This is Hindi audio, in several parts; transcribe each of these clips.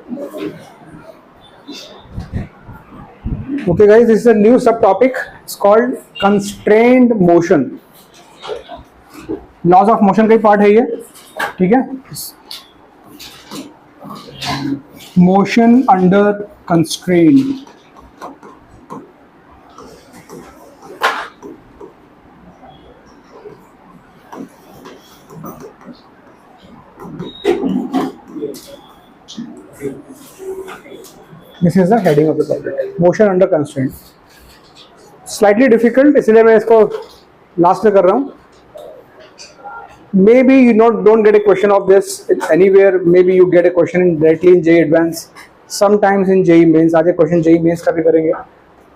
Okay guys, this is a new subtopic. It's called constrained motion. Laws of motion का ही पार्ट है ये, ठीक है. Motion under constraint. This is the heading of the topic. Motion under constraint. Slightly difficult, इसलिए मैं इसको लास्ट में कर रहा हूँ. Maybe you don't get a question of this anywhere. Maybe you get a question directly in JEE Advanced. Sometimes in JEE Mains. आज एक क्वेश्चन JEE Mains का भी करेंगे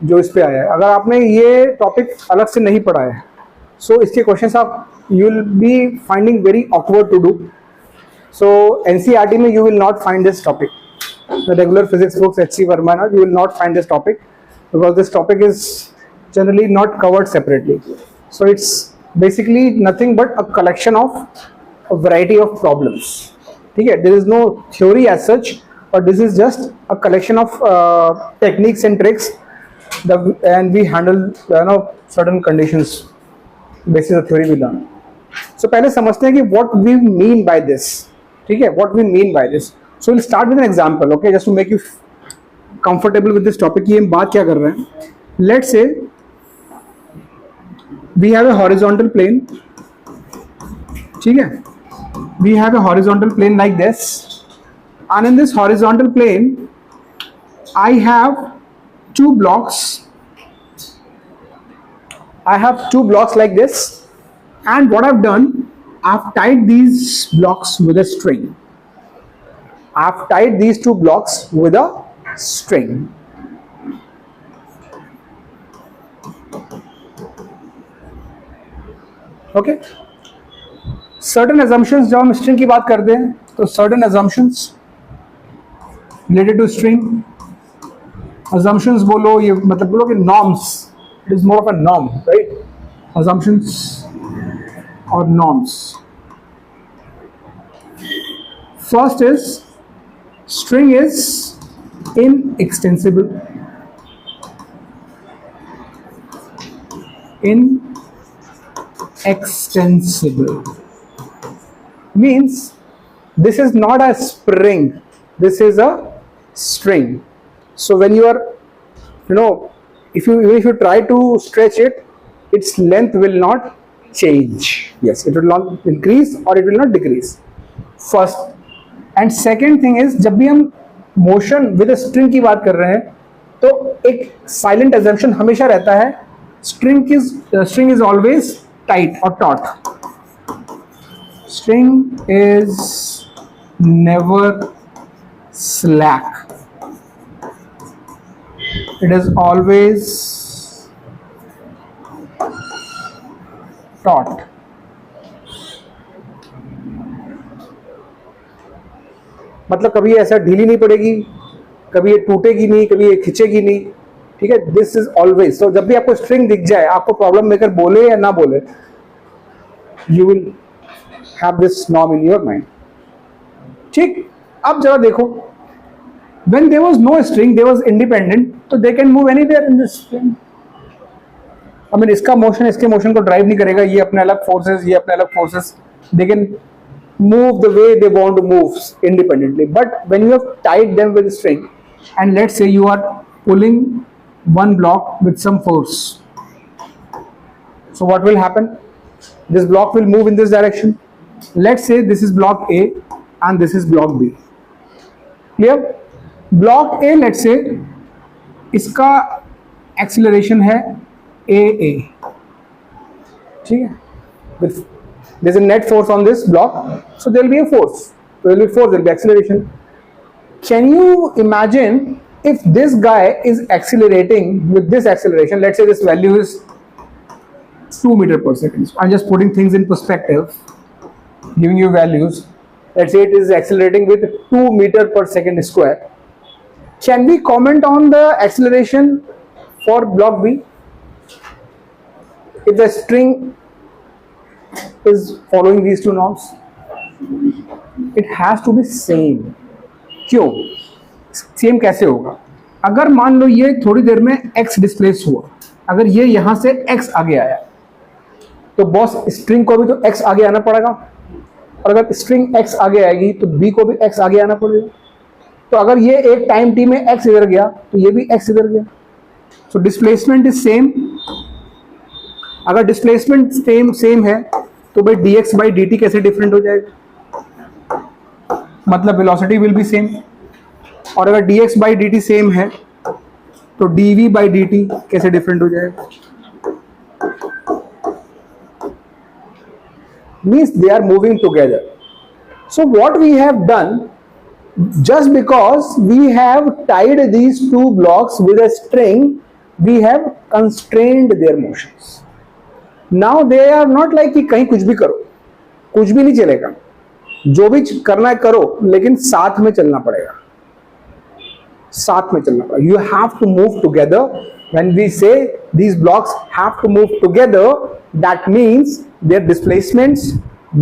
जो इस पे आया है. अगर आपने ये टॉपिक अलग से नहीं पढ़ा है, so इसके क्वेश्चंस आप you will be finding very awkward to do. So NCERT में you will not find this topic. The regular physics books, HC Verma, you will not find this topic because this topic is generally not covered separately. So it's basically nothing but a collection of a variety of problems. Okay, there is no theory as such, but this is just a collection of techniques and tricks and we handle certain conditions basis of theory we learn. So पहले समझते हैं कि what we mean by this. ठीक है, what we mean by this. So we'll start with an example, okay, just to make you comfortable with this topic. कि हम बात क्या कर रहे हैं? Let's say we have a horizontal plane. ठीक है? We have a horizontal plane like this, and in this horizontal plane, I have two blocks. I have two blocks like this, and what I've done, I've tied these blocks with a string. I've tied these two blocks with a string. Okay. Certain assumptions जब हम string की बात करते हैं तो certain assumptions related to string assumptions बोलो ये मतलब बोलो कि norms. It is more of a norm, right? Assumptions or norms. First is string is inextensible. Inextensible means this is not a spring, this is a string. So when you are, if you try to stretch it, its length will not change. Yes, it will not increase or it will not decrease. First. And second thing is जब भी हम मोशन विद स्ट्रिंग की बात कर रहे हैं तो एक साइलेंट एजम्पशन हमेशा रहता है, स्ट्रिंग इज ऑलवेज टाइट और taught. String is never slack, it is always taught. मतलब कभी ऐसा ढीली नहीं पड़ेगी, कभी ये टूटेगी नहीं, कभी ये खिंचेगी नहीं. ठीक है, दिस इज ऑलवेज. तो जब भी आपको स्ट्रिंग दिख जाए, आपको प्रॉब्लम मेकर बोले या ना बोले, you will have this norm in your mind. ठीक, अब जरा देखो, when there was no string, there was independent, तो they can move anywhere in this string. I mean इसका मोशन इसके मोशन को ड्राइव नहीं करेगा, ये अपने अलग फोर्सेस, ये अपने अलग forces, they can move the way they want to move independently. But when you have tied them with a string, and let's say you are pulling one block with some force, so what will happen? This block will move in this direction. Let's say this is block A and this is block B. Clear? Block A, let's say इसका acceleration है AA. ठीक है? With there's a net force on this block, so there will be a force. There will be force, there will be acceleration. Can you imagine if this guy is accelerating with this acceleration? Let's say this value is 2 meters per second. I'm just putting things in perspective, giving you values. Let's say it is accelerating with 2 meters per second square. Can we comment on the acceleration for block B? If the string is following these two norms, it has to be same. क्यों? सेम कैसे होगा? अगर मान लो ये थोड़ी देर में x डिस्प्लेस हुआ, अगर ये यहां से x आगे आया तो बॉस स्ट्रिंग को भी तो x आगे आना पड़ेगा, और अगर स्ट्रिंग x आगे आएगी तो b को भी x आगे आना पड़ेगा। तो अगर ये एक टाइम t में x इधर गया तो ये भी x इधर गया। So displacement is same. अगर डिस्प्लेसमेंट सेम है तो भाई dx बाई dt कैसे डिफरेंट हो जाएगा? मतलब वेलोसिटी विल बी सेम। और अगर dx बाई dt सेम है तो dv बाई dt कैसे डिफरेंट हो जाएगा? Means they are moving together. So what we have done, just because we have tied these two blocks with a string, we have constrained their motions. Now they are not like कि कहीं कुछ भी करो, कुछ भी नहीं चलेगा, जो भी करना है करो, लेकिन साथ में चलना पड़ेगा, साथ में चलना पड़ेगा। You have to move together. When we say these blocks have to move together, that means their displacements,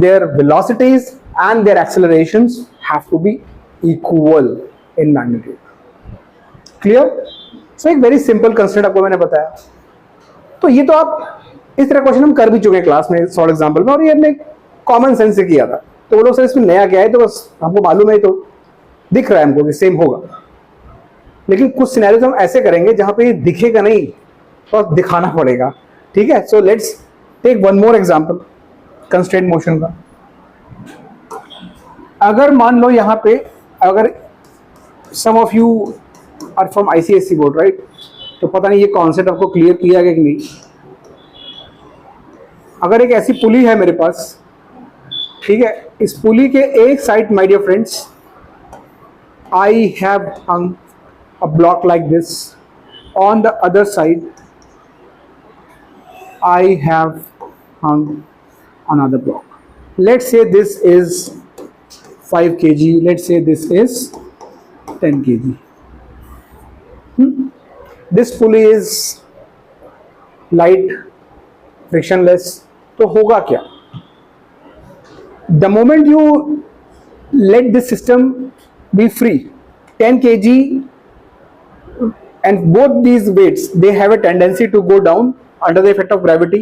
their velocities and their accelerations have to be equal in magnitude. Clear? So एक very simple constraint आपको मैंने बताया। तो ये तो आप इस तरह क्वेश्चन हम कर भी चुके हैं क्लास में सॉल्व एग्जाम्पल में, और ये हमने कॉमन सेंस से किया था। तो वो लोग सर इसमें नया क्या है, तो बस आपको मालूम है, तो दिख रहा है हमको कि सेम होगा। लेकिन कुछ सिनेरियोज हम ऐसे करेंगे जहां पे ये दिखेगा नहीं, तो दिखाना पड़ेगा। ठीक है? So let's take one more example constraint motion का। अगर मान लो यहां पे, अगर some of you are from ICSE board, right, तो पता नहीं ये कॉन्सेप्ट आपको क्लियर किया गया कि नहीं। अगर एक ऐसी पुली है मेरे पास, ठीक है, इस पुली के एक side, my dear friends, I have hung a block like this. On the other side I have hung another block. Let's say this is 5 kg, let's say this is 10 kg. This pulley is light, frictionless. तो होगा क्या? The moment you let this system be free, 10 kg and both these weights, they have a tendency to go down under the effect of gravity,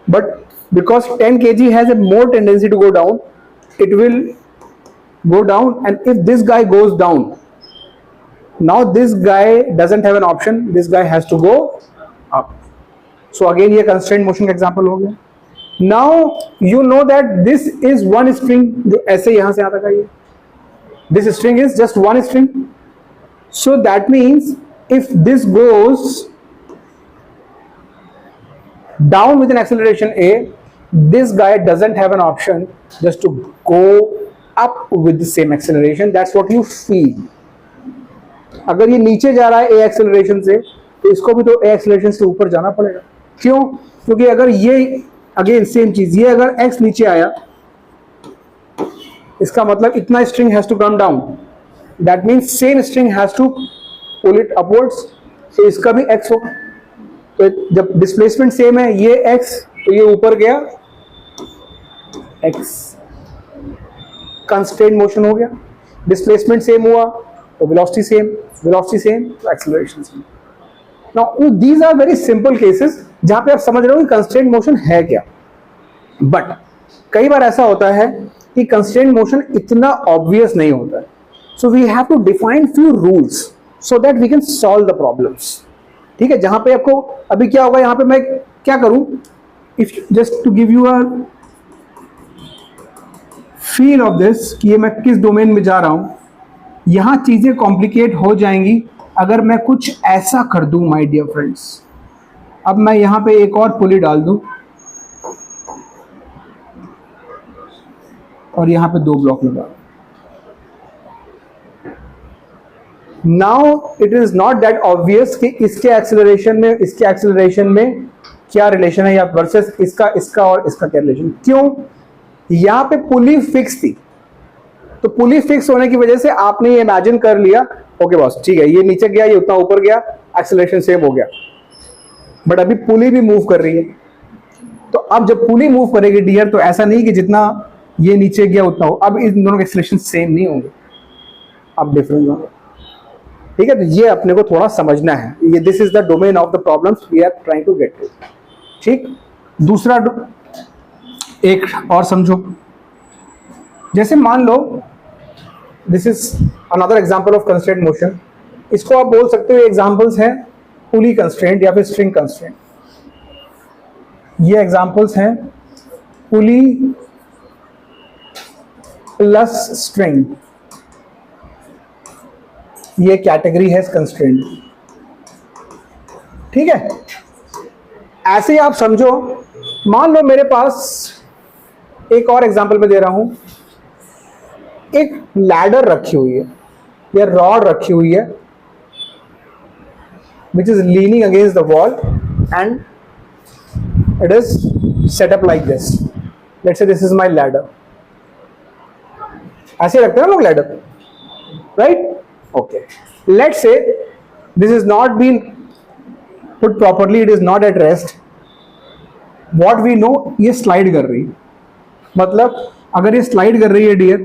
but because 10 kg has a more tendency to go down, it will go down, and if this guy goes down, now this guy doesn't have an option, this guy has to go up. So again ये constraint motion का example हो गया। Now you know that this is one string जो ऐसे यहाँ से आता है, this string is just one string, so that means if this goes down with an acceleration a, this guy doesn't have an option just to go up with the same acceleration. That's what you feel. अगर ये नीचे जा रहा है a acceleration से, तो इसको भी तो a acceleration से ऊपर जाना पड़ेगा। क्यों? क्योंकि अगर ये अगेन सेम चीज, ये अगर x नीचे आया, इसका मतलब इतना string has to come down. That means same string has to pull it upwards, तो इसका भी x होगा। तो जब डिस्प्लेसमेंट सेम है, ये x तो ये ऊपर गया x, कंस्ट्रेंट मोशन हो गया। डिस्प्लेसमेंट सेम हुआ तो वेलोसिटी सेम, वेलोसिटी सेम तो acceleration same. Now these are very simple cases जहां पे आप समझ रहे हो कि कंस्ट्रेंट मोशन है क्या। बट कई बार ऐसा होता है कि कंस्ट्रेंट मोशन इतना ऑब्वियस नहीं होता है, so we have to define few rules so that we can solve the problems. ठीक है? जहां पे आपको अभी क्या होगा, यहां पे मैं क्या करूं, if just to give you a feel of this कि ये मैं किस डोमेन में जा रहा हूं, यहां चीजें कॉम्प्लिकेट हो जाएंगी अगर मैं कुछ ऐसा कर दूं माय डियर फ्रेंड्स। अब मैं यहां पे एक और पुली डाल दूं और यहां पे 2 ब्लॉक लगा। Now it is not that obvious कि इसके एक्सेलरेशन में क्या रिलेशन है, या वर्सेस इसका और इसका क्या रिलेशन। क्यों? यहाँ पे पुली फिक्स थी, तो पुली फिक्स होने की वजह से आपने ये इमेजिन कर लिया, ओके बॉस ठीक है, ये नीचे गया, ये उतना ऊपर गया, एक्सेलरेशन सेम हो गया। बट अभी पुली भी मूव कर रही है, तो अब जब पुली मूव करेगी डियर, तो ऐसा नहीं कि जितना ये नीचे गया उतना हो, अब इन दोनों के एक्सेलरेशन सेम नहीं होंगे, अब डिफरेंस होगा। ठीक है, तो ये अपने को थोड़ा समझना है, ये this is the domain of the problems we are trying to get to. ठीक, दूसरा एक और समझो, जैसे मान लो this is another example of constraint motion, इसको आप बोल सकते हो एग्जांपल्स हैं पुली कंस्ट्रेंट या फिर स्ट्रिंग कंस्ट्रेंट। ये एग्जांपल्स हैं पुली प्लस स्ट्रिंग, ये कैटेगरी है कंस्ट्रेंट। ठीक है, ऐसे ही आप समझो, मान लो मेरे पास एक और एग्जांपल में दे रहा हूं, एक लैडर रखी हुई है या रॉड रखी हुई है which is leaning against the wall and it is set up like this. Let's say this is my ladder. ऐसे रखते हैं ना लोग ladder, right? Okay. Let's say this is not been put properly, it is not at rest. What we know, ये स्लाइड कर रही है, मतलब अगर ये स्लाइड कर रही है डियर,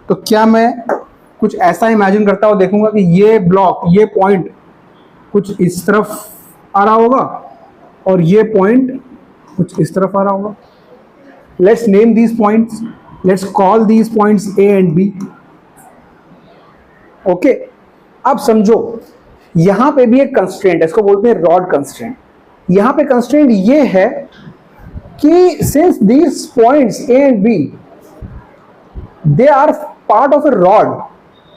तो क्या मैं कुछ ऐसा इमेजिन करता हूँ, देखूंगा कि ये ब्लॉक, ये पॉइंट कुछ इस तरफ आ रहा होगा और ये पॉइंट कुछ इस तरफ आ रहा होगा। Let's name these points, let's call these points A and B. Okay, अब समझो यहां पे भी एक कंस्ट्रेंट है, इसको बोलते हैं रॉड कंस्ट्रेंट। यहां पे कंस्ट्रेंट ये है कि since these points A and B they are part of a rod,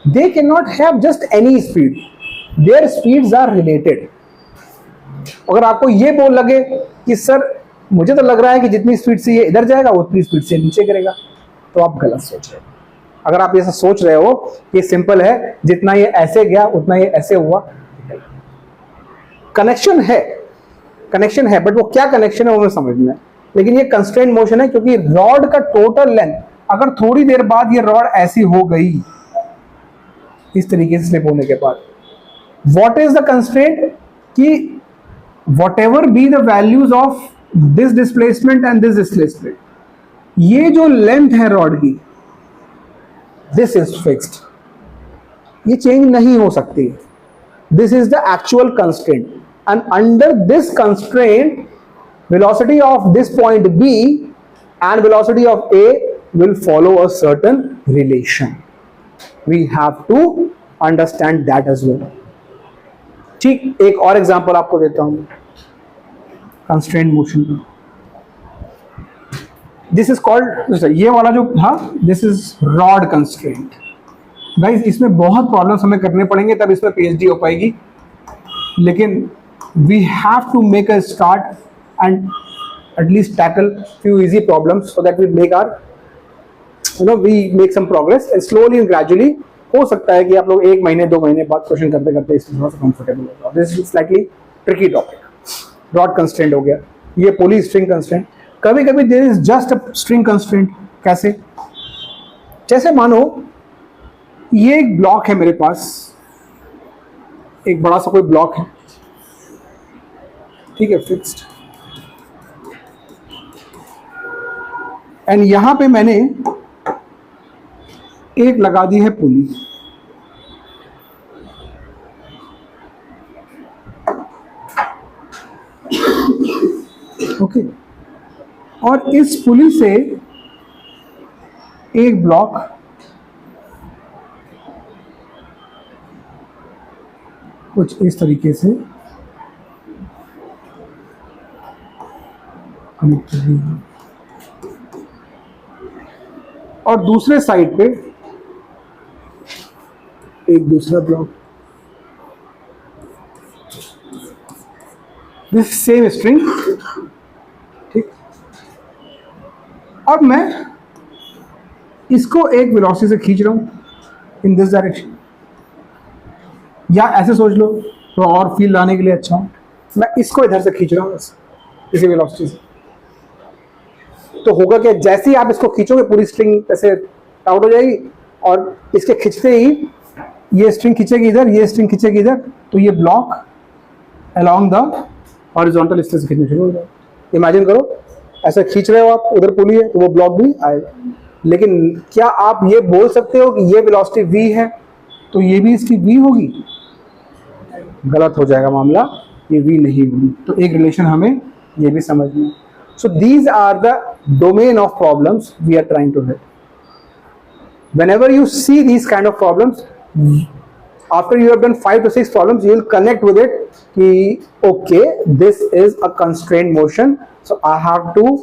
they cannot have just any speed, their speeds are related. अगर आपको ये बोल लगे कि सर मुझे तो लग रहा है कि जितनी स्पीड से ये इधर जाएगा उतनी स्पीड से नीचे गिरेगा, तो आप गलत सोच रहे हो। अगर आप ऐसा सोच रहे हो कि सिंपल है, जितना ये ऐसे गया उतना ये ऐसे हुआ, कनेक्शन है बट वो क्या कनेक्शन है वो हमें समझना है। लेकिन ये कंस्ट्रेंट मोशन है, क्योंकि रॉड का टोटल लेंथ, अगर थोड़ी देर बाद ये रॉड ऐसी हो गई इस तरीके से स्लिप होने के बाद, व्हाट इज द कंस्ट्रेंट, कि what ever be the values of this displacement and this displacement, ये जो लेंथ है रॉड की, दिस इज फिक्स्ड, ये चेंज नहीं हो सकती। This is the actual constraint and under this constraint velocity of this point B and velocity of A will follow a certain relation. We have to understand that as well. ठीक, एक और एग्जांपल आपको देता हूं कंस्ट्रेंट मोशन का। दिस इज कॉल्ड, ये वाला जो था this is rod constraint. Guys इसमें बहुत प्रॉब्लम्स हमें करने पड़ेंगे तब इसमें पीएचडी हो पाएगी, लेकिन we have to make a start and at least tackle few easy problems so that we make our we make some progress and slowly and gradually हो सकता है कि आप लोग 1 महीने 2 महीने बाद क्वेश्चन करते करते इसमें थोड़ा सा कंफर्टेबल होगा। This is slightly tricky topic. Rod constraint हो गया, ये पुली स्ट्रिंग कंस्ट्रेंट, कभी कभी there is just a string constraint. कैसे, जैसे मानो ये एक ब्लॉक है मेरे पास, एक बड़ा सा कोई ब्लॉक है, ठीक है, फिक्स्ड, एंड यहां पे मैंने एक लगा दी है पुली। ओके, और इस पुली से एक ब्लॉक कुछ इस तरीके से कनेक्ट कर दी है, और दूसरे साइड पे एक दूसरा ब्लॉक, दिस सेम स्ट्रिंग। ठीक, अब मैं इसको एक वेलोसिटी से खींच रहा हूं इन दिस डायरेक्शन, या ऐसे सोच लो तो और फील लाने के लिए अच्छा हूं, मैं इसको इधर से खींच रहा हूं इसी वेलोसिटी से। तो होगा कि जैसे ही आप इसको खींचोगे पूरी स्ट्रिंग ऐसे आउट हो जाएगी, और इसके खींचते ही ये स्ट्रिंग खींचेगी इधर, ये स्ट्रिंग खींचेगी इधर, तो ये ब्लॉक अलोंग द हॉरिजॉन्टल इस तरह से खींचना शुरू हो जाएगा। इमेजिन करो ऐसे खींच रहे हो आप, उधर पुली है तो वो ब्लॉक भी आएगा। लेकिन क्या आप ये बोल सकते हो कि ये वेलोसिटी v है तो ये भी इसकी v होगी? गलत हो जाएगा मामला, ये V नहीं होगी। तो एक रिलेशन हमें ये भी समझना है। So these are the domain of problems we are trying to hit. Whenever you see these kind of problems, after you have done 5 to 6 problems, you will connect with it कि okay, this is a constrained motion, so I have to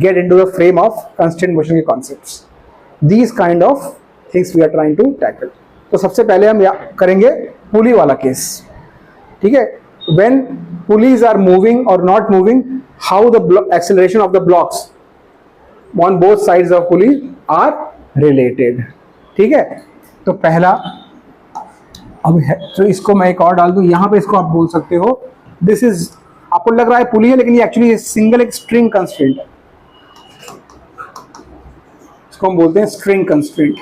get into the frame of constrained motion के concepts. These kind of things we are trying to tackle. तो सबसे पहले हम करेंगे पुली वाला केस, ठीक है। When pulleys are moving or not moving, how the acceleration of the blocks on both sides of pulley are related, ठीक है। तो पहला अब है, तो इसको मैं एक और डाल दूं यहां पे, इसको आप बोल सकते हो दिस इज, आपको लग रहा है पुली है लेकिन ये एक्चुअली सिंगल एक स्ट्रिंग कंस्ट्रेंट है, इसको हम बोलते हैं स्ट्रिंग कंस्ट्रेंट।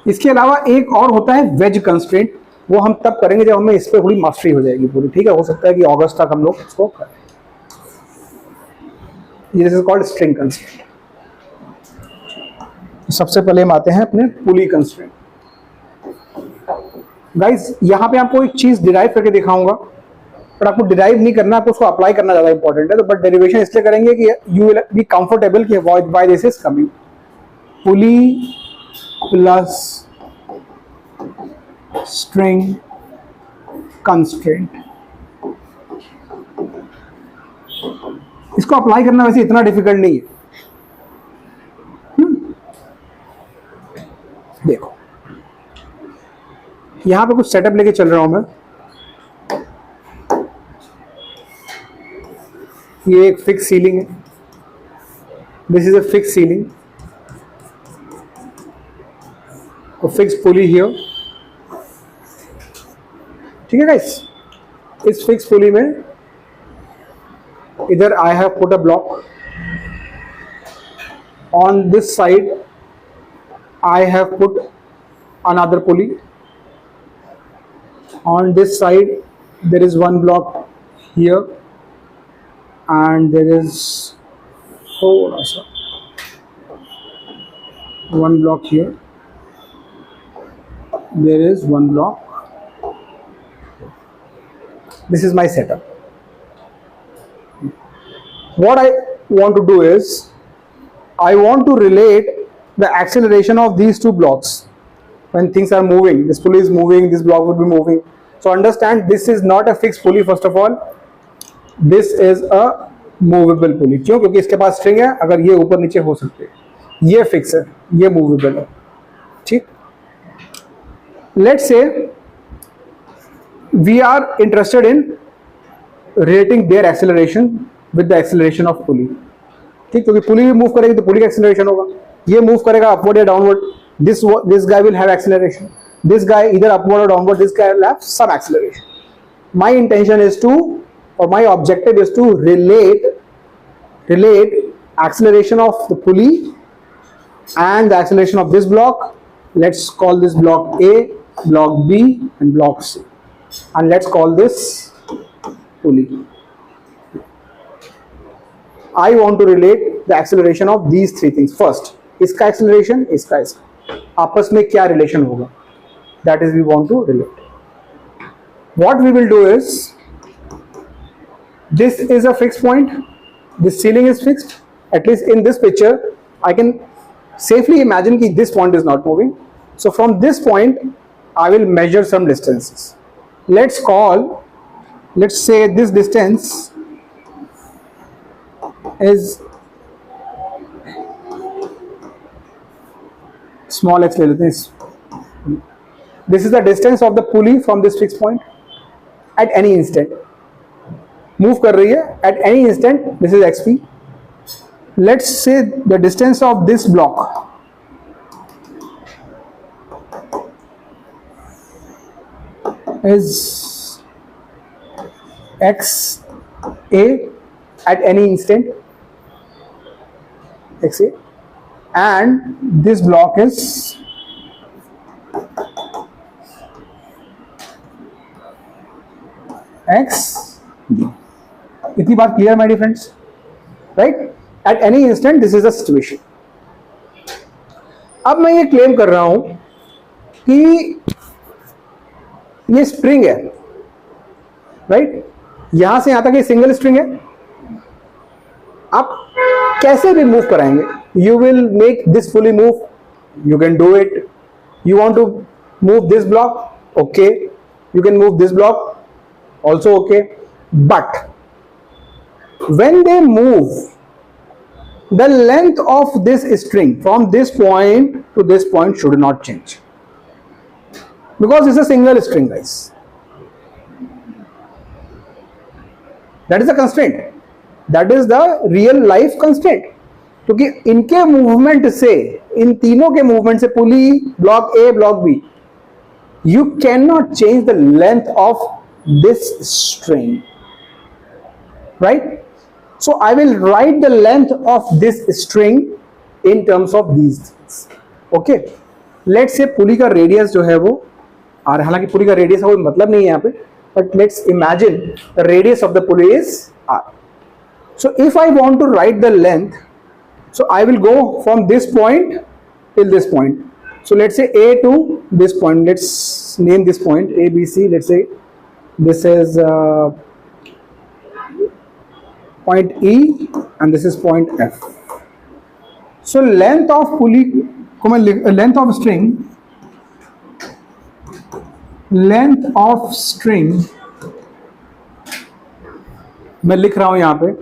इसके अलावा एक और होता है वेज कंस्ट्रेंट, वो हम तब करेंगे जब हमें इस पर थोड़ी मास्टरी हो जाएगी पूरी, ठीक है। हो सकता है कि अगस्त तक हम लोग इसको करें। This is called string constraint. सबसे पहले हम आते हैं अपने पुली कंस्ट्रेंट। गाइस यहां पे आपको एक चीज डिराइव करके दिखाऊंगा, पर आपको डिराइव नहीं करना, आपको उसको अप्लाई करना ज्यादा इंपॉर्टेंट है। तो बट डेरिवेशन इसलिए करेंगे कि यू विल बी कंफर्टेबल कि why this is coming. Pulley plus string constraint, इसको अप्लाई करना वैसे इतना डिफिकल्ट नहीं है। देखो यहां पे कुछ सेटअप लेके चल रहा हूं मैं, ये एक फिक्स सीलिंग है, this is a fix ceiling, fix pulley here, ठीक है गाइस। इस फिक्स पुली में इधर I have put a block, on this side I have put another pulley, on this side there is one block here and there is one block here, there is one block, this is my setup. What I want to do is I want to relate the acceleration of these two blocks when things are moving. This pulley is moving, this block will be moving. So understand this is not a fixed pulley first of all, this is a movable pulley। क्यों? क्योंकि इसके पास स्ट्रिंग है, अगर ये ऊपर नीचे हो सकते हैं, ये फिक्स है, ये मूवेबल है, ठीक। Let's say we are interested in relating their acceleration with the acceleration of pulley, ठीक। क्योंकि पुली भी मूव करेगी तो पुली का एक्सेलरेशन होगा, ये मूव करेगा अपवर्ड या downward, this guy will have acceleration, this guy इधर अपवर्ड और downward, this guy will have some acceleration. My intention is to, और my objective is to relate acceleration of the pulley and the acceleration of this block. Let's call this block A, block B and block C, and let's call this pulley. I want to relate the acceleration of these three things. First, इसका acceleration, इसका आपस में क्या relation होगा, that is we want to relate. What we will do is, this is a fixed point, this ceiling is fixed. At least in this picture I can safely imagine that this point is not moving. So from this point I will measure some distances. Let's say this distance is small x ले लेते हैं। This is the distance of the pulley from this fixed point at any instant, move कर रही है at any instant, this is xp. Let's say the distance of this block is xa at any instant, xa, and this block is x b. इतनी बात clear my dear friends, right? At any instant this is a situation. अब मैं ये क्लेम कर रहा हूं कि ये स्प्रिंग है, राइट? यहां से यहां तक ये सिंगल स्ट्रिंग है, आप कैसे भी मूव कराएंगे, you will make this fully move, you can do it. You want to move this block, okay, you can move this block also, okay, but when they move, the length of this string from this point to this point should not change, because it's a single string, guys. That is the constraint, that is the real life constraint. क्योंकि इनके मूवमेंट से, इन तीनों के मूवमेंट से, pulley, block A, block B, you cannot change the length of this string, right? So I will write the length of this string in terms of these things, okay? Let's say पुली का रेडियस जो है वो R, हालांकि पुली का रेडियस का कोई मतलब नहीं है यहाँ पे, but let's imagine the radius of the pulley is R. So if I want to write the length, so I will go from this point till this point. So let's say A to this point, let's name this point A, B, C. Let's say this is point E and this is point F. So length of pulley, length of string, मैं लिख रहा हूं यहां पे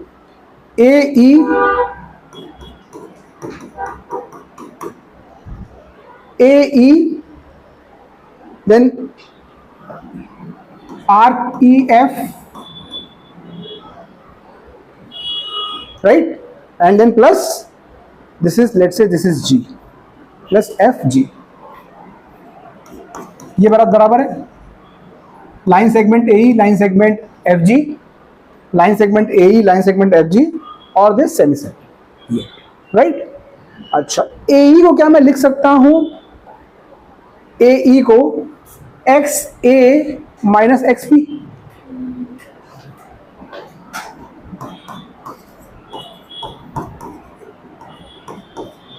AE AE, then REF, right? And then plus this is, let's say this is G plus FG. ये बराबर है line segment AE, line segment FG, line segment AE, line segment FG और दिस सेमी सर्कल, राइट? अच्छा, AE को क्या मैं लिख सकता हूं? AE को XA माइनस XP.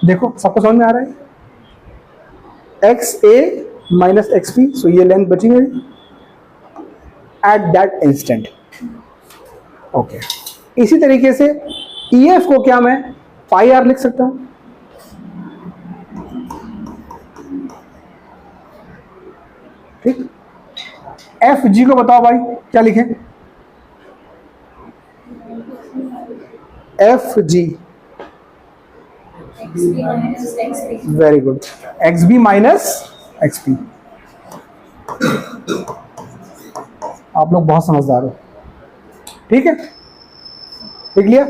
देखो सबको समझ में आ रहा है? XA माइनस XP, सो ये लेंथ बची मेरी एट दैट इंस्टेंट, ओके. इसी तरीके से EF को क्या मैं पाई R लिख सकता हूं? ठीक. FG को बताओ भाई क्या लिखें? FG, very good, XB minus XP. आप लोग बहुत समझदार हो, ठीक है, देख लिया.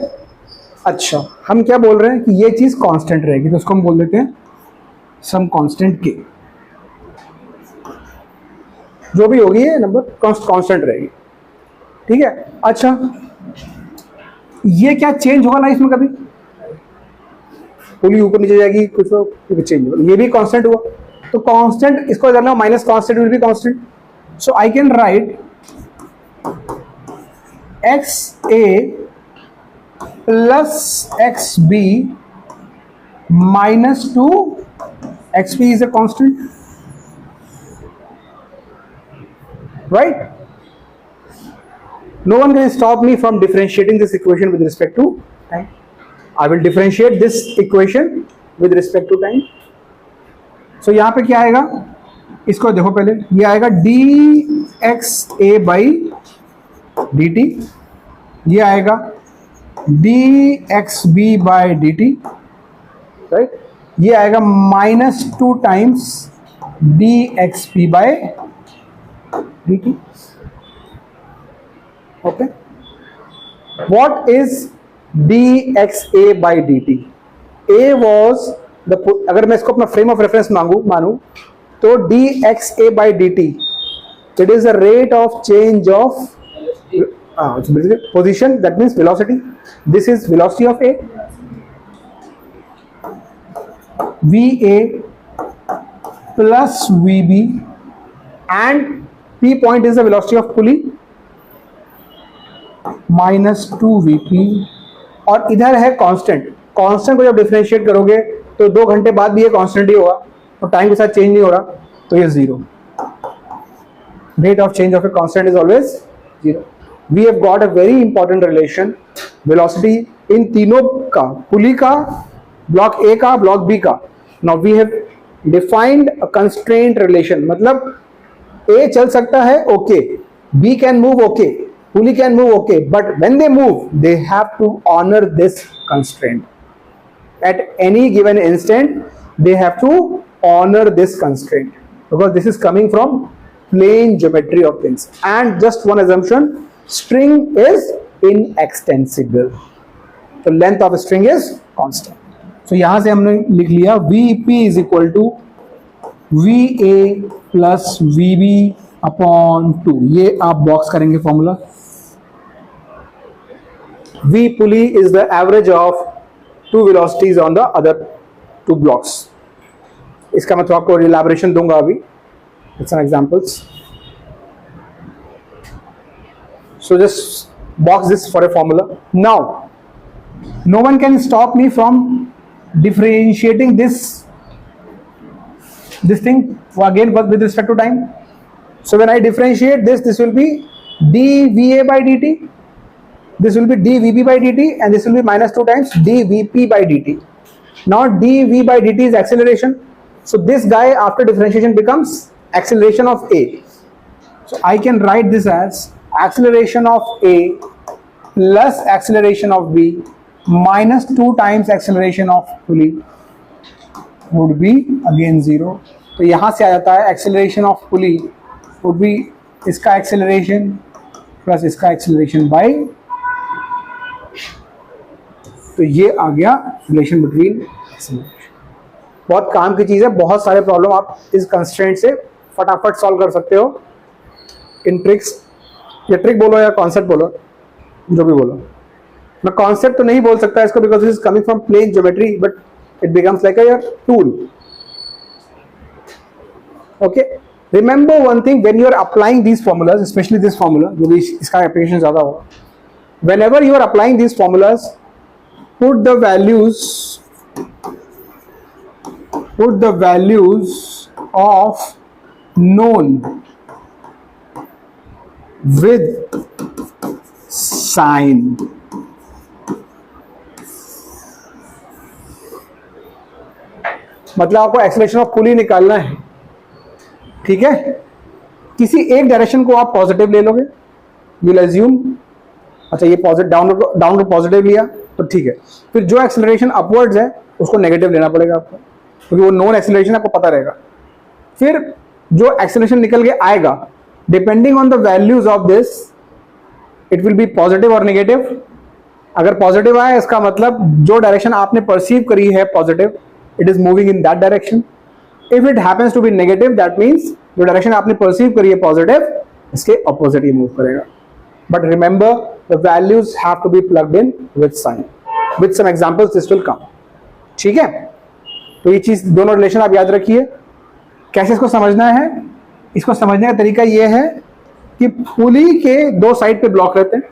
अच्छा, हम क्या बोल रहे हैं कि ये चीज कांस्टेंट रहेगी, तो उसको हम बोल देते हैं सम कांस्टेंट के. जो भी होगी ये नंबर कांस्टेंट रहेगी, ठीक है. अच्छा, ये क्या चेंज होगा लाइफ में? कभी पुली ऊपर नीचे जाएगी, कुछ चेंज होगा. ये भी कांस्टेंट हुआ, तो कांस्टेंट इसको करना minus constant will be constant. So I can write XA plus XB minus 2 XP is a constant, right? No one can stop me from differentiating this equation with respect to time. I will differentiate this equation with respect to time. So यहाँ पे क्या आएगा? इसको देखो पहले, ये आएगा dxa by dt, ये आएगा dxb by dt, राइट? ये आएगा -2 times dxp by dt. Okay, what is dxa by dt? A was the, अगर मैं इसको अपना फ्रेम ऑफ रेफरेंस मानूं तो dxa by dt, it is the rate of change of position, that means velocity. This is velocity of A, VA plus VB, and P point is the velocity of pulley, -2 VP. और इधर है कांस्टेंट. कांस्टेंट को जब डिफरेंशिएट करोगे तो 2 घंटे बाद भी ये कांस्टेंट ही होगा, और टाइम के साथ चेंज नहीं हो रहा, तो ये 0. Rate of change of a constant is always 0. We have got a very important relation velocity इन तीनों का, पुली का, ब्लॉक ए का, ब्लॉक बी का. Now we have defined a constraint relation. मतलब A चल सकता है, okay, B can move, okay, pulley can move, okay, but when they move they have to honor this constraint. At any given instant they have to honor this constraint because this is coming from plane geometry of things. And just one assumption, string is inextensible, so length of string is constant. So यहां से हमने लिख लिया Vp is equal to Va plus Vb upon 2. ये आप बॉक्स करेंगे formula. V pulley is the average of two velocities on the other two blocks. इसका मैं तो आपको elaboration दूंगा अभी. It's an examples. So just box this for a formula. Now no one can stop me from differentiating this thing again with respect to time. So when I differentiate this will be dVa by dt, this will be dVb by dt, and this will be minus 2 times dVp by dt. Now dV by dt is acceleration, so this guy after differentiation becomes acceleration of A. So I can write this as acceleration of A plus acceleration of B minus 2 times acceleration of pulley would be again 0. तो यहाँ से आ जाता है acceleration of pulley would be इसका acceleration प्लस इसका acceleration by, तो ये आ गया relation between acceleration. बहुत काम की चीज़ है, बहुत सारे प्रॉब्लम आप इस कंस्ट्रेंट से फटाफट सॉल्व कर सकते हो इन ट्रिक्स. ये ट्रिक बोलो या कॉन्सेप्ट बोलो, जो भी बोलो. मैं कॉन्सेप्ट तो नहीं बोल सकता इसको because it is coming from plane geometry, but it becomes like a tool. Okay, remember one thing, when you are applying these formulas, specially this formula जो भी इसका एप्लीकेशन ज्यादा होगा, whenever you are applying these formulas, put the values of known with sign. मतलब आपको एक्सेलरेशन ऑफ पुली निकालना है, ठीक है. किसी एक डायरेक्शन को आप पॉजिटिव ले लोगे, विल अज्यूम, अच्छा ये पॉजिटिव डाउन पॉजिटिव लिया तो ठीक है. फिर जो एक्सेलरेशन अपवर्ड्स है उसको नेगेटिव लेना पड़ेगा आपको, क्योंकि वो नॉन एक्सेलरेशन आपको पता रहेगा. फिर जो एक्सेलरेशन निकल के आएगा, depending on the values of this, it will be positive और नेगेटिव. अगर पॉजिटिव आया इसका मतलब जो डायरेक्शन आपने परसीव करी है positive, it is moving in that direction. If it happens to be negative, that means जो डायरेक्शन आपने परसीव करी है पॉजिटिव, इसके अपोजिट ही मूव करेगा. But remember the values have to be plugged in with sign. With some examples this will come. ठीक है, तो ये चीज दोनों रिलेशन आप याद रखिए. कैसे इसको समझना है? इसको समझने का तरीका ये है कि पुली के दो साइड पे ब्लॉक रहते हैं,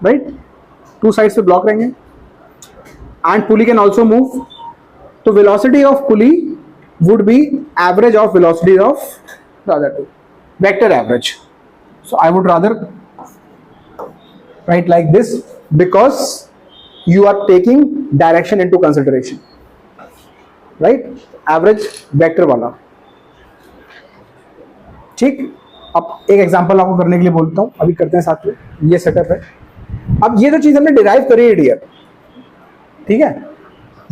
राइट, टू साइड्स पे ब्लॉक रहेंगे, and pulley can also move. So velocity of pulley would be average of velocity of the other two, vector average. So I would rather write like this because you are taking direction into consideration, right? Average vector वाला. ठीक. अब एक एग्जांपल आपको करने के लिए बोलता हूँ, अभी करते हैं साथ में. ये सेटअप है. अब ये जो चीज हमने डिराइव करी है डियर, ठीक है,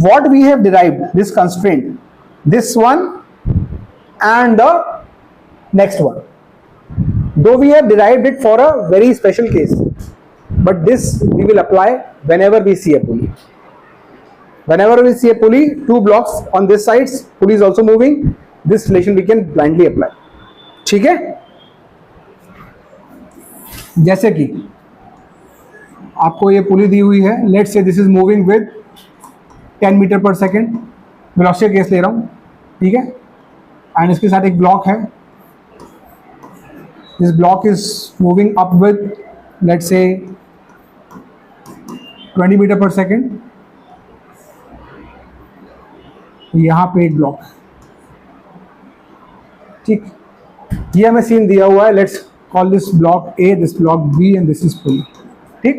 what we have derived, this constraint, this one and the next one, though we have derived it for a very special case, but this we will apply whenever we see a pulley. Whenever we see a pulley, two blocks on this sides, pulley is also moving, this relation we can blindly apply. ठीक है, जैसे कि आपको ये पुली दी हुई है, let's say this is moving with 10 metre per second, velocity case ले रहा हूँ, ठीक है, एंड इसके साथ एक ब्लॉक है. This block is moving up with let's say 20 metre per second. यहाँ पे एक ब्लॉक, ठीक, ये हमें सीन दिया हुआ है. Let's call this block A, this block B, and this is pulley. ठीक,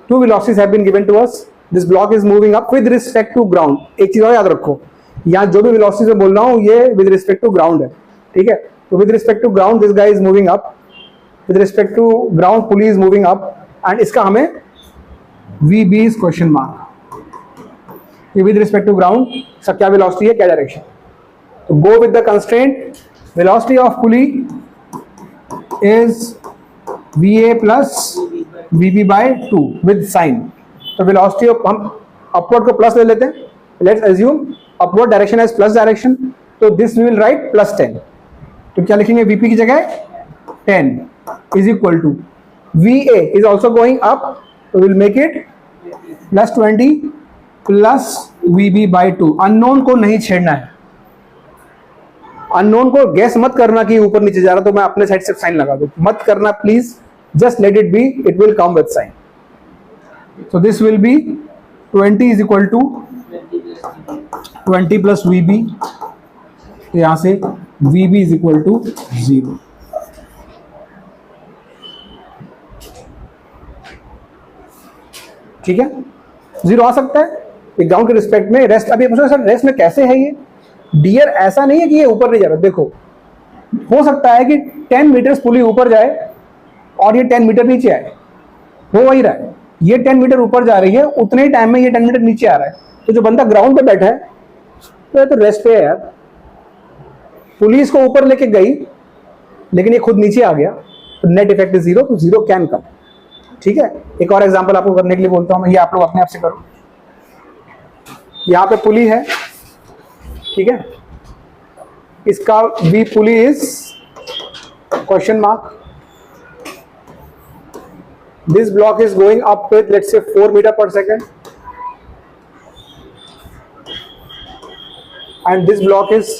two velocities have been given to us. This block is moving up with respect to ground. एक चीज और याद रखो, यहाँ जो भी velocity से बोल रहा हूँ ये with respect to ground है, ठीक है? तो with respect to ground this guy is moving up. With respect to ground pulley is moving up, and इसका हमें VB is question mark. ये with respect to ground सब क्या velocity है, क्या direction? तो go with the constraint. Velocity of pulley is VA plus VB by 2 with sign. तो velocity of हम upward को plus ले लेते हैं. Let's assume upward direction as plus direction. तो this we will write plus 10. तो क्या लिखेंगे VP की जगह 10 is equal to VA is also going up. So we will make it plus 20 plus VB by 2. Unknown को नहीं छेड़ना है. अननोन को गैस मत करना कि ऊपर नीचे जा रहा, तो मैं अपने साइड से साइन लगा दूं, मत करना please, just let it be, it will come with sign. So this will be 20 is equal to 20 plus VB, यहां से VB इज इक्वल टू 0. ठीक है, 0 आ सकता है ग्राउंड के रिस्पेक्ट में. रेस्ट अभी सर रेस्ट में कैसे है ये डियर? ऐसा नहीं है कि ये ऊपर नहीं जा रहा. देखो, हो सकता है कि 10 मीटर पुली ऊपर जाए और ये 10 मीटर नीचे आए, हो वही रहा है. ये 10 मीटर ऊपर जा रही है, उतने ही टाइम में ये 10 मीटर नीचे आ रहा है. तो जो बंदा ग्राउंड पे बैठा है तो ये तो रेस्ट पे है यार. पुलिस को ऊपर लेके गई लेकिन ये खुद नीचे आ गया, तो नेट इफेक्ट इज 0, तो 0 कैन कम. ठीक है, एक और एग्जांपल आपको करने के लिए बोलता हूं मैं, ये आप लोग अपने आप से करो. यहां पे पुली है, ठीक है, इसका V pulley is question mark. This block is going up with let's say 4 metre per second, and this block is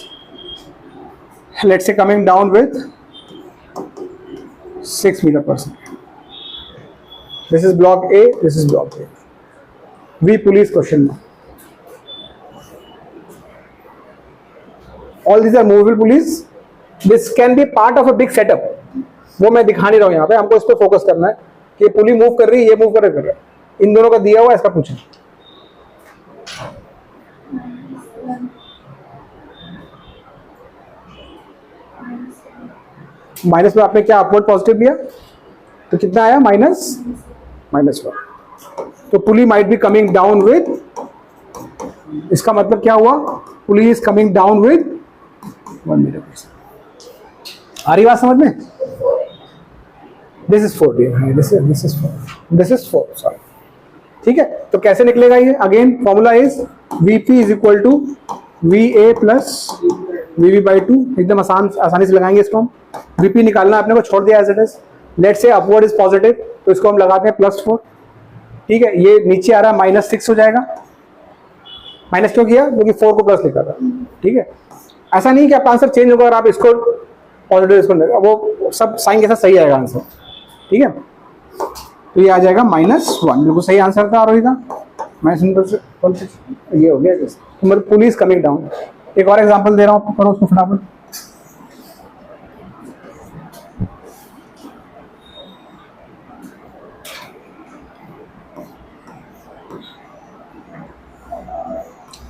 let's say coming down with 6 metre per second. This is block A, this is block A. V pulley is question mark. All these are movable pulleys. This can be part of a big setup. वो मैं दिखा नहीं रहा हूँ यहाँ पे, हमको इस पे फोकस करना है कि पुली मूव कर रही है, ये मूव कर रहा है. इन दोनों का दिया हुआ है, इसका पूछें. माइनस में आपने क्या अपवर्ड पॉजिटिव लिया, तो कितना आया -1. तो pulley might be coming down with, इसका मतलब क्या हुआ, pulley is coming down with 1 metre per second. आ रही बात समझ में? This is 4 dear, this is 4 sorry. ठीक है, तो कैसे निकलेगा ये? Again formula is VP is equal to VA plus VB by 2. एकदम आसानी से लगाएंगे इसको हम. VP निकालना अपने को छोड़ दिया as it is. Let's say upward is positive, तो इसको हम लगाते हैं +4. ठीक है, ये नीचे आ रहा है -6 हो जाएगा. माइनस क्यों किया? क्योंकि 4 को प्लस लिखा था. ठीक है, ऐसा नहीं कि आपका आंसर चेंज होगा और आप इसको पॉजिटिव इसको, वो सब साइन के साथ सही आएगा आंसर. ठीक है, तो ये आ जाएगा -1. बिल्कुल सही आंसर था आरोही का. ये हो गया. तो मतलब पुलिस कमिंग डाउन. एक और एग्जांपल दे रहा हूँ, करो उसको फटाफट.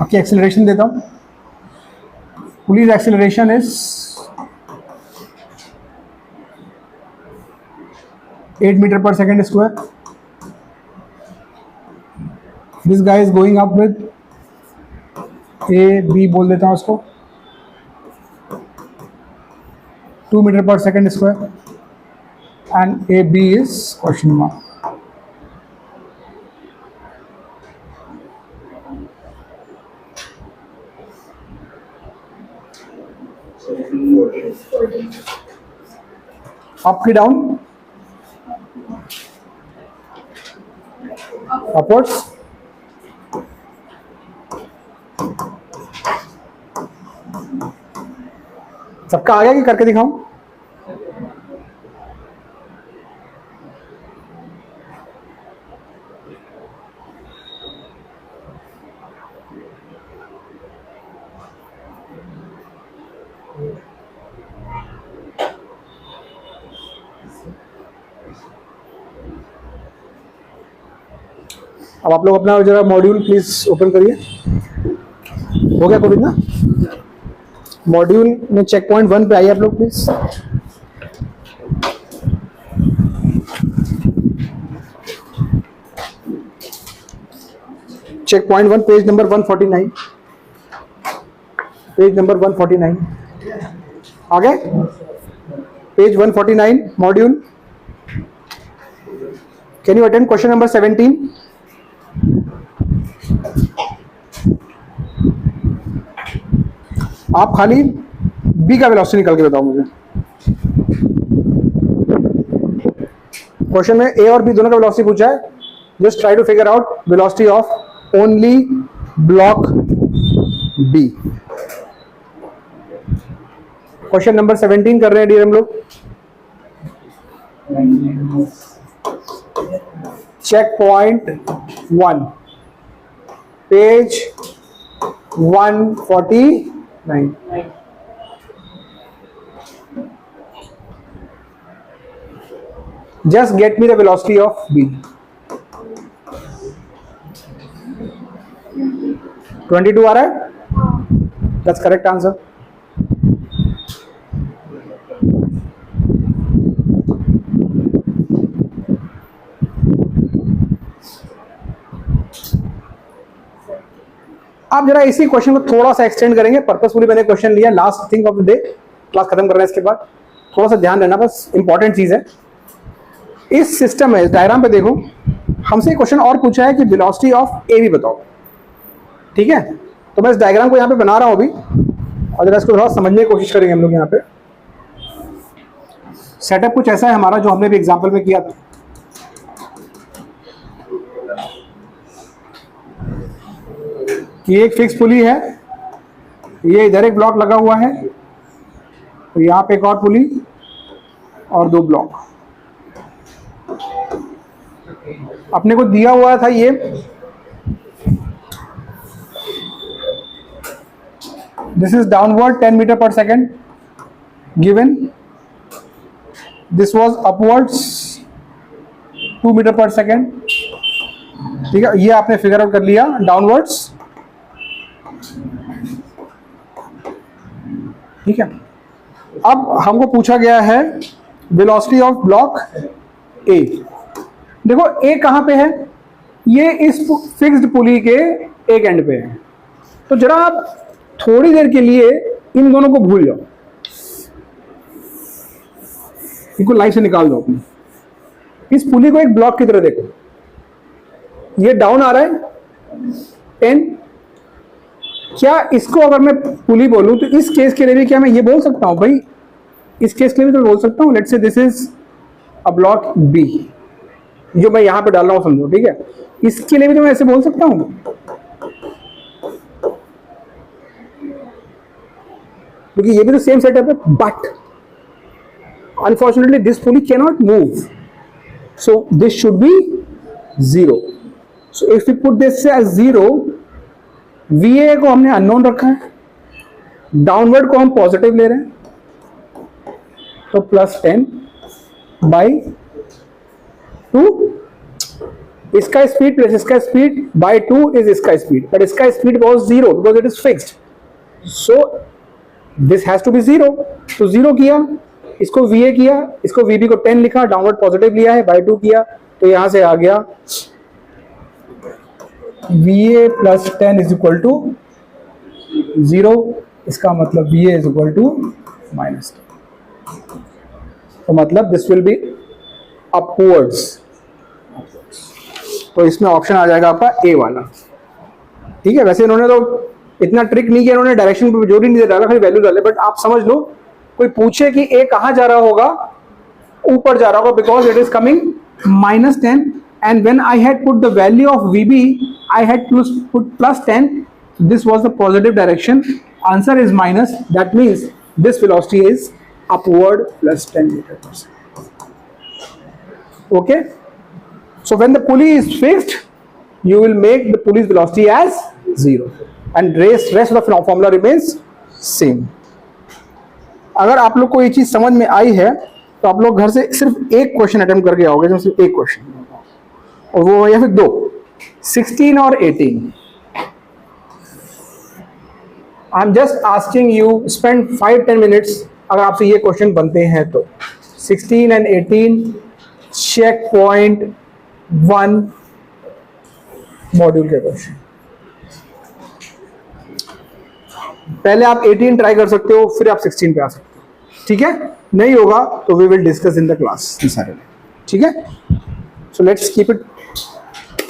आपकी एक्सेलरेशन देता हूं. Police acceleration is 8 metre per second square. This guy is going up with A, B बोल देता हूं उसको, 2 metre per second square, and AB is question mark. Up की डाउन, अपवर्ड्स. सबका आ गया कि करके दिखाऊं? अब आप लोग अपना जरा मॉड्यूल प्लीज ओपन करिए। हो गया कोविड ना? मॉड्यूल में चेक पॉइंट 1 पे आइए आप लोग please. Check point 1 page number 149, page number 149 आ गए? Page 149 module. Can you attend question number 17? आप खाली बी का वेलोसिटी निकाल के बताओ मुझे। क्वेश्चन में ए और बी दोनों का वेलोसिटी पूछा है। Just try to figure out velocity of only block B. Question number 17 कर रहे हैं डियर हम लोग। Check point 1 page 149। Just get me the velocity of B. 22 आ रहा है? That's correct answer. आप जरा इसी क्वेश्चन को थोड़ा सा एक्सटेंड करेंगे। पर्पसफुली मैंने क्वेश्चन लिया, last thing of the day, class खत्म कर रहे हैं। इसके बाद थोड़ा सा ध्यान देना, बस इंपॉर्टेंट चीज है। इस सिस्टम में, इस डायग्राम पे देखो, हमसे क्वेश्चन और पूछा है कि वेलोसिटी ऑफ ए भी बताओ। ठीक है, तो मैं इस डायग्राम को यहाँ पे बना रहा हूँ अभी, और जरा इसको थोड़ा समझने की कोशिश करेंगे हम लोग। यहाँ पे सेटअप कुछ ऐसा है हमारा, जो हमने भी एग्जाम्पल में किया था। ये एक फिक्स पुली है, ये इधर एक ब्लॉक लगा हुआ है, तो यहाँ पे एक और पुली और 2 ब्लॉक। अपने को दिया हुआ था ये this is downward 10 metre per second given, this was upwards 2 metre per second. ठीक है, ये आपने फिगर आउट कर लिया डाउनवर्ड्स। ठीक है, अब हमको पूछा गया है वेलोसिटी ऑफ ब्लॉक ए। देखो ए कहां पे है? ये इस फिक्स्ड पुली के एक एंड पे है। तो जरा आप थोड़ी देर के लिए इन दोनों को भूल जाओ, इनको लाइन से निकाल दो अपनी। इस पुली को एक ब्लॉक की तरह देखो, ये डाउन आ रहा है 10। क्या इसको अगर मैं पुली बोलूं तो इस केस के लिए भी क्या मैं ये बोल सकता हूं भाई? इस केस के लिए भी तो बोल सकता हूं, let's say this is a block B, जो मैं यहां पे डाल रहा हूं, समझो। ठीक है, इसके लिए भी तो मैं ऐसे बोल सकता हूं, क्योंकि ये भी तो सेम सेटअप है। But unfortunately this pulley cannot move, so this should be 0। So if you put this as 0, VA को हमने अननोन रखा है, डाउनवर्ड को हम पॉजिटिव ले रहे हैं, तो +10 बाई 2। इसका स्पीड प्लस इसका स्पीड बाई 2 इज इसका स्पीड, बट इसका speed was 0 because it is fixed, so this has to be 0। तो 0 किया, इसको VA किया, इसको VB को 10 लिखा, डाउनवर्ड पॉजिटिव लिया है, बाई 2 किया, तो यहां से आ गया VA plus 10 is equal to 0। इसका मतलब VA इज इक्वल टू -10। तो मतलब दिस विल बी अपवर्ड्स। तो इसमें ऑप्शन आ जाएगा आपका ए वाला। ठीक है, वैसे इन्होंने तो इतना ट्रिक नहीं किया, इन्होंने डायरेक्शन पे जोर ही नहीं डाला, खाली वैल्यू डाले। बट आप समझ लो, कोई पूछे कि ए कहां जा रहा होगा, ऊपर जा रहा होगा, because it is coming -10, and when I had put the value of VB, I had put +10. This was the positive direction. Answer is minus. That means this velocity is upward +10 meter per second. Okay. So when the pulley is fixed, you will make the pulley's velocity as 0, and rest of the formula remains same. अगर आप लोग को ये चीज समझ में आई है, तो आप लोग घर से सिर्फ एक क्वेश्चन अटेम्प्ट करके आओगे, सिर्फ एक क्वेश्चन, और वो या फिर 2, 16 और 18, I am just asking you, spend 5-10 minutes अगर आपसे ये क्वेश्चन बनते हैं तो। 16 एंड 18 चेक पॉइंट 1 मॉड्यूल के क्वेश्चन। पहले आप 18 ट्राई कर सकते हो, फिर आप 16 पे आ सकते हो, ठीक है? नहीं होगा तो we will discuss in the class, ठीक है? So let's keep it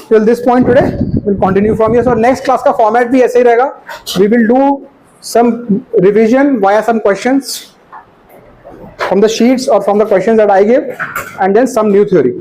till this point today, will continue from here. So next class का फॉर्मेट भी ऐसे ही रहेगा, we will do some revision via some questions from the sheets or from the questions that I give, and then some new theory.